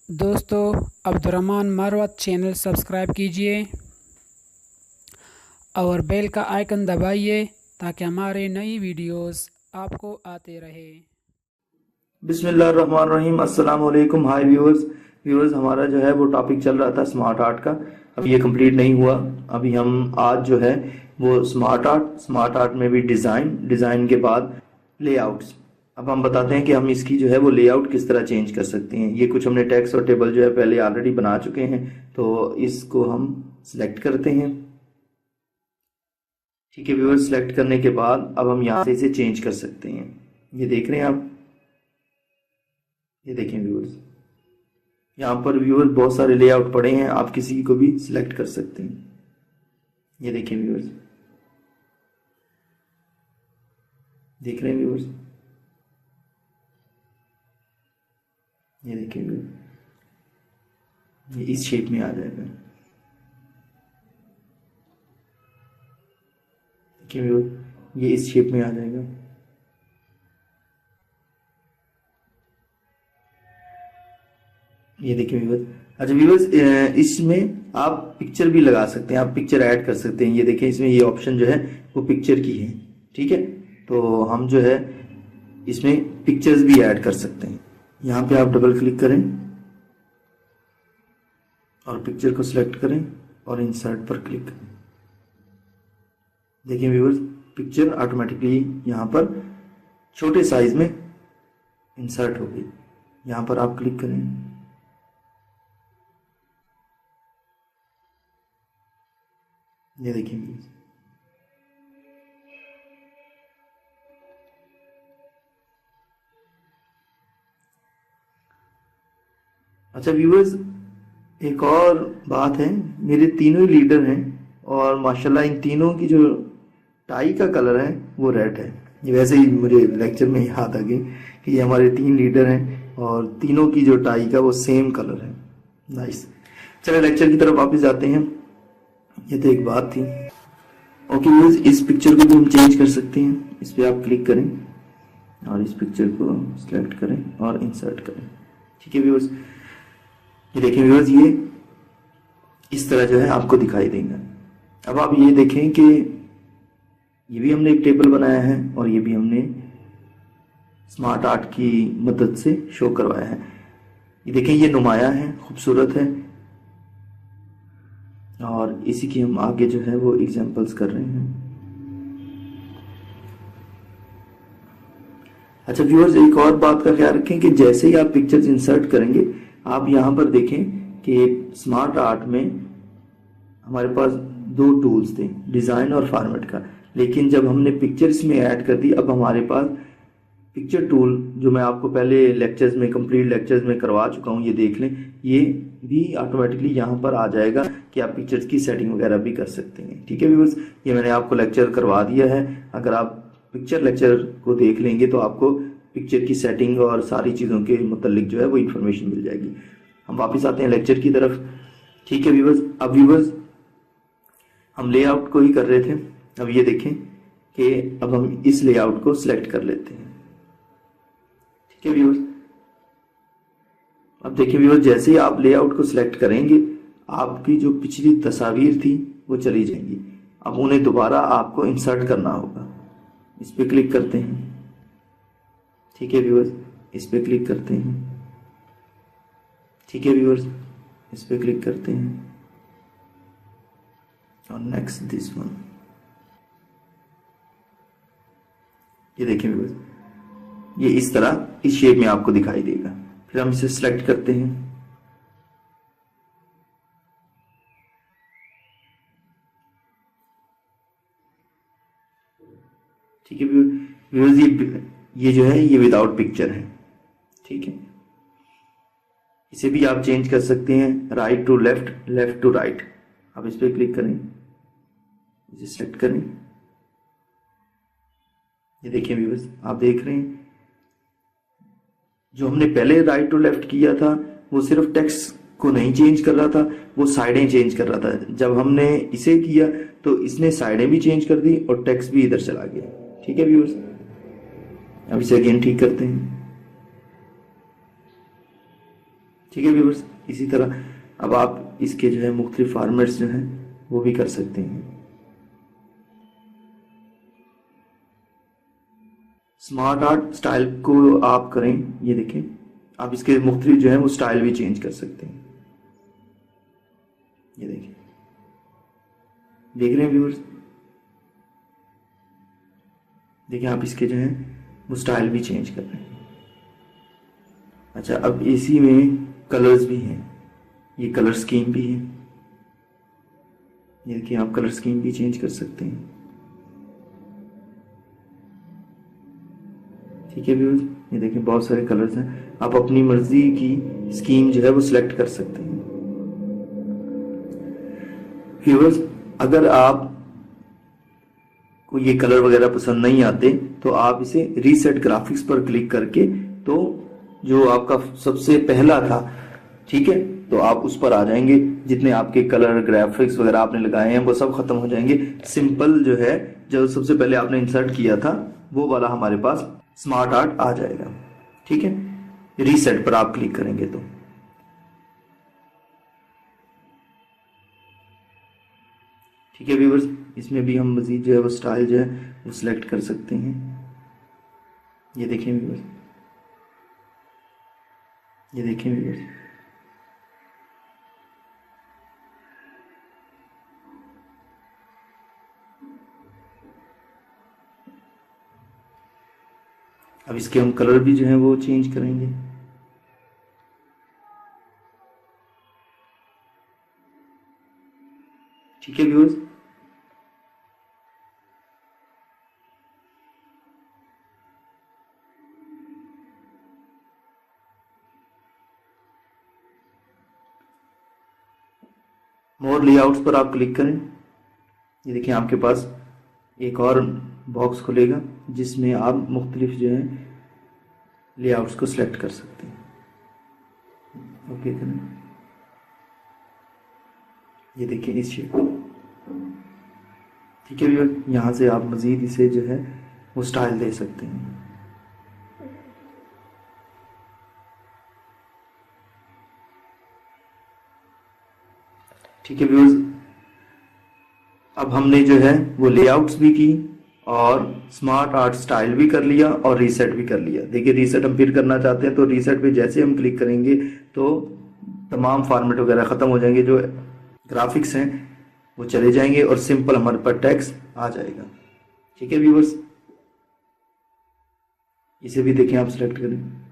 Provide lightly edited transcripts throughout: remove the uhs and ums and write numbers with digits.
दोस्तों, Abdurrahman Marwat channel subscribe कीजिए और बेल का आइकन दबाइए ताकि हमारे नई वीडियोस आपको आते रहे। बिस्मिल्लाहिर्रहमानिर्रहीम। अस्सलाम वालेकुम। हाय व्यूअर्स हमारा जो है वो टॉपिक चल रहा था स्मार्ट आर्ट का। अभी ये कंप्लीट नहीं हुआ। अभी हम आज जो है वो स्मार्ट आर्ट में भी डिज़ाइन के बाद लेआउट्स। अब हम बताते हैं कि हम इसकी जो है वो लेआउट किस तरह चेंज कर सकते हैं। ये कुछ हमने टेक्स्ट और टेबल जो है पहले ऑलरेडी बना चुके हैं, तो इसको हम सिलेक्ट करते हैं। ठीक है व्यूअर्स, सिलेक्ट करने के बाद अब हम यहाँ से इसे चेंज कर सकते हैं। ये देख रहे हैं आप, ये देखें व्यूअर्स, यहाँ पर व्यूअर्स बहुत सारे लेआउट पड़े हैं, आप किसी को भी सिलेक्ट कर सकते हैं। ये देखें व्यूअर्स, देख रहे हैं व्यूअर्स, ये देखें व्यूअर्स, ये इस शेप में आ जाएगा। देखिए व्यूअर्स, ये इस शेप में आ जाएगा। ये देखिए व्यूअर्स। अच्छा व्यूअर्स, इसमें आप पिक्चर भी लगा सकते हैं, आप पिक्चर ऐड कर सकते हैं। ये देखिए, इसमें ये ऑप्शन जो है वो पिक्चर की है। ठीक है, तो हम जो है इसमें पिक्चर्स भी ऐड कर सकते हैं। यहाँ पे आप डबल क्लिक करें और पिक्चर को सिलेक्ट करें और इंसर्ट पर क्लिक करें। देखिए व्यूअर्स, पिक्चर ऑटोमेटिकली यहाँ पर छोटे साइज में इंसर्ट हो गई। यहाँ पर आप क्लिक करें, ये देखिए व्यूअर्स, अच्छा व्यूअर्स, एक और बात है, मेरे तीनों ही लीडर हैं और माशाल्लाह इन तीनों की जो टाई का कलर है वो रेड है। ये वैसे ही मुझे लेक्चर में याद आ गई कि ये हमारे 3 लीडर हैं और तीनों की जो टाई का वो सेम कलर है। नाइस। चलिए लेक्चर की तरफ वापस जाते हैं। ये तो एक बात थी। ओके व्यूअर्स, इस पिक्चर को भी हम चेंज कर सकते हैं। इस पर आप क्लिक करें और इस पिक्चर को सिलेक्ट करें और इंसर्ट करें। ठीक है व्यूअर्स, ये देखें व्यूअर्स, ये इस तरह जो है आपको दिखाई देगा। अब आप ये देखें कि ये भी हमने एक टेबल बनाया है और ये भी हमने स्मार्ट आर्ट की मदद से शो करवाया है। ये देखें, ये नुमाया है, खूबसूरत है और इसी की हम आगे जो है वो एग्जांपल्स कर रहे हैं। अच्छा व्यूअर्स, एक और बात का ख्याल रखें कि जैसे ही आप पिक्चर्स इंसर्ट करेंगे, आप यहाँ पर देखें कि स्मार्ट आर्ट में हमारे पास 2 टूल्स थे, डिज़ाइन और फॉर्मेट का। लेकिन जब हमने पिक्चर्स में ऐड कर दी, अब हमारे पास पिक्चर टूल जो मैं आपको पहले लेक्चर्स में, कंप्लीट लेक्चर्स में करवा चुका हूँ, ये देख लें, ये भी ऑटोमेटिकली यहाँ पर आ जाएगा कि आप पिक्चर्स की सेटिंग वगैरह भी कर सकते हैं। ठीक है व्यूअर्स, ये मैंने आपको लेक्चर करवा दिया है। अगर आप पिक्चर लेक्चर को देख लेंगे तो आपको पिक्चर की सेटिंग और सारी चीज़ों के मुतल्लिक जो है वो इन्फॉर्मेशन मिल जाएगी। हम वापस आते हैं लेक्चर की तरफ। ठीक है व्यूअर्स, अब व्यूअर्स हम लेआउट को ही कर रहे थे। अब ये देखें कि अब हम इस लेआउट को सिलेक्ट कर लेते हैं। ठीक है व्यूअर्स, अब देखिए व्यूअर्स, जैसे ही आप लेआउट को सिलेक्ट करेंगे, आपकी जो पिछली तस्वीर थी वो चली जाएंगी। अब उन्हें दोबारा आपको इंसर्ट करना होगा। इस पे क्लिक करते हैं। ठीक है व्यूअर्स, इस पे क्लिक करते हैं। ठीक है व्यूअर्स, इस पे क्लिक करते हैं और नेक्स्ट दिस वन। ये देखिए व्यूअर्स, ये इस तरह इस शेप में आपको दिखाई देगा। फिर हम इसे सिलेक्ट करते हैं। ठीक है व्यूअर्स, ये जो है ये विदाउट पिक्चर है। ठीक है, इसे भी आप चेंज कर सकते हैं, right to left, left to right. आप इस पर क्लिक करें, इसे सिलेक्ट करें। ये देखिए व्यूअर्स, आप देख रहे हैं जो हमने पहले राइट टू लेफ्ट किया था वो सिर्फ टेक्स्ट को नहीं चेंज कर रहा था, वो साइडें चेंज कर रहा था। जब हमने इसे किया तो इसने साइडें भी चेंज कर दी और टेक्स्ट भी इधर चला गया। ठीक है व्यूअर्स, अब इसे अगेन ठीक करते हैं। ठीक है व्यूअर्स, इसी तरह अब आप इसके जो है मुख्तलिफ फॉर्मेट्स जो हैं वो भी कर सकते हैं। स्मार्ट आर्ट स्टाइल को आप करें, ये देखें, आप इसके मुख्तलिफ जो है वो स्टाइल भी चेंज कर सकते हैं। ये देखिए, देख रहे हैं व्यूअर्स, देखिए आप इसके जो है वो स्टाइल भी चेंज कर रहे हैं। अच्छा, अब इसी में कलर्स भी हैं, ये कलर स्कीम भी है, ये देखिए आप कलर स्कीम भी चेंज कर सकते हैं। ठीक है व्यूअर्स, ये देखिए बहुत सारे कलर्स हैं, आप अपनी मर्जी की स्कीम जो है वो सिलेक्ट कर सकते हैं। व्यूअर्स, अगर आप को ये कलर वगैरह पसंद नहीं आते तो आप इसे रीसेट ग्राफिक्स पर क्लिक करके, तो जो आपका सबसे पहला था, ठीक है, तो आप उस पर आ जाएंगे। जितने आपके कलर ग्राफिक्स वगैरह आपने लगाए हैं वो सब खत्म हो जाएंगे। सिंपल जो है, जो सबसे पहले आपने इंसर्ट किया था वो वाला हमारे पास स्मार्ट आर्ट आ जाएगा। ठीक है, रीसेट पर आप क्लिक करेंगे तो ठीक है व्यूअर्स, इसमें भी हम मजीद जो है वो स्टाइल जो है वो सिलेक्ट कर सकते हैं। ये देखें व्यूअर्स, ये देखें व्यूअर्स, अब इसके हम कलर भी जो है वो चेंज करेंगे। ठीक है व्यूअर्स, मोर लेआउट्स पर आप क्लिक करें। ये देखिए आपके पास एक और बॉक्स खुलेगा जिसमें आप मुख्तलिफ जो है लेआउट्स को सिलेक्ट कर सकते हैं। ओके करें, ये देखिए इस शेप। ठीक है भैया, यहाँ से आप मजीद इसे जो है वो स्टाइल दे सकते हैं। ठीक है व्यूअर्स, अब हमने जो है वो लेआउट्स भी की और स्मार्ट आर्ट स्टाइल भी कर लिया और रीसेट भी कर लिया। देखिए रीसेट हम फिर करना चाहते हैं तो रीसेट पे जैसे हम क्लिक करेंगे तो तमाम फॉर्मेट वगैरह ख़त्म हो जाएंगे, जो ग्राफिक्स हैं वो चले जाएंगे और सिंपल हमारे पास टेक्स्ट आ जाएगा। ठीक है व्यूअर्स, इसे भी देखें, आप सिलेक्ट करें।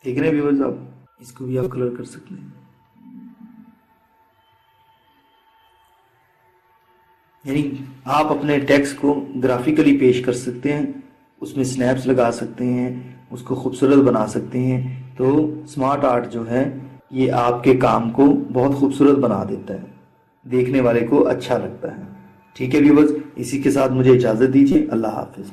देख रहे हैं व्यूअर्स, आप इसको भी आप कलर कर सकते हैं। यानी आप अपने टेक्स्ट को ग्राफिकली पेश कर सकते हैं, उसमें स्नैप्स लगा सकते हैं, उसको खूबसूरत बना सकते हैं। तो स्मार्ट आर्ट जो है ये आपके काम को बहुत खूबसूरत बना देता है, देखने वाले को अच्छा लगता है। ठीक है व्यूअर्स, इसी के साथ मुझे इजाज़त दीजिए। अल्लाह हाफिज़।